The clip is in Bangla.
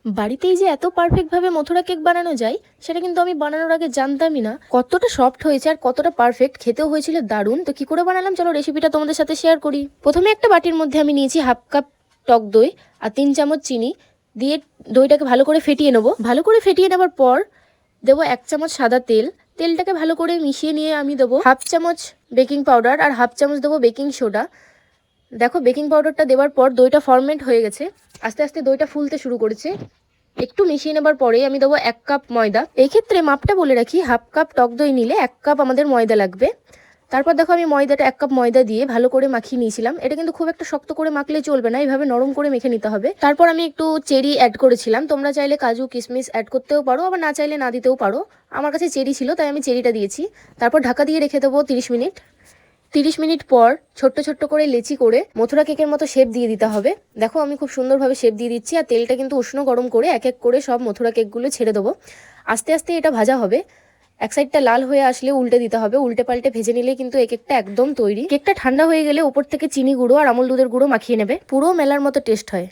বাড়িতেই যে এত পারফেক্টভাবে মথুরা কেক বানানো যায় সেটা কিন্তু আমি বানানোর আগে জানতামই না। কতটা সফট হয়েছে আর কতটা পারফেক্ট, খেতেও হয়েছিল দারুণ। তো কি করে বানালাম চলো রেসিপিটা তোমাদের সাথে শেয়ার করি। প্রথমে একটা বাটির মধ্যে আমি নিয়েছি হাফ কাপ টক দই আর 3 চামচ চিনি দিয়ে দইটাকে ভালো করে ফেটিয়ে নেবো। ভালো করে ফেটিয়ে নেবার পর দেবো 1 চামচ সাদা তেল। তেলটাকে ভালো করে মিশিয়ে নিয়ে আমি দেবো হাফ চামচ বেকিং পাউডার আর হাফ চামচ দেবো বেকিং সোডা। দেখো বেকিং পাউডারটা দেওয়ার পর দইটা ফরমেন্ট হয়ে গেছে, আস্তে আস্তে দইটা ফুলতে শুরু করেছে। একটু মিশিয়ে নেবার পরে আমি দেবো 1 কাপ ময়দা। এই ক্ষেত্রে মাপটা বলে রাখি, হাফ কাপ টক দই নিলে 1 কাপ আমাদের ময়দা লাগবে। তারপর দেখো আমি ময়দাটা 1 কাপ ময়দা দিয়ে ভালো করে মাখিয়ে নিয়েছিলাম। এটা কিন্তু খুব একটা শক্ত করে মাখলে চলবে না, এইভাবে নরম করে মেখে নিতে হবে। তারপর আমি একটু চেরি অ্যাড করেছিলাম, তোমরা চাইলে কাজু কিশমিশ অ্যাড করতেও পারো, আবার না চাইলে না দিতেও পারো। আমার কাছে চেরি ছিল তাই আমি চেরিটা দিয়েছি। তারপর ঢাকা দিয়ে রেখে দেবো 30 মিনিট। 30 মিনিট পর ছোট্ট ছোট্ট করে লেচি করে মথুরা কেকের মতো শেপ দিয়ে দিতে হবে। দেখো আমি খুব সুন্দরভাবে শেপ দিয়ে দিচ্ছি, আর তেলটা কিন্তু উষ্ণ গরম করে এক এক করে সব মথুরা কেকগুলো ছেড়ে দেবো। আস্তে আস্তে এটা ভাজা হবে, এক সাইডটা লাল হয়ে আসলে উল্টে দিতে হবে। উল্টে পাল্টে ভেজে নিলে কিন্তু এই কেকটা একদম তৈরি। কেকটা ঠান্ডা হয়ে গেলে উপর থেকে চিনি গুঁড়ো আর আমুল দুধের গুঁড়ো মাখিয়ে নেবে, পুরো মেলার মতো টেস্ট হয়।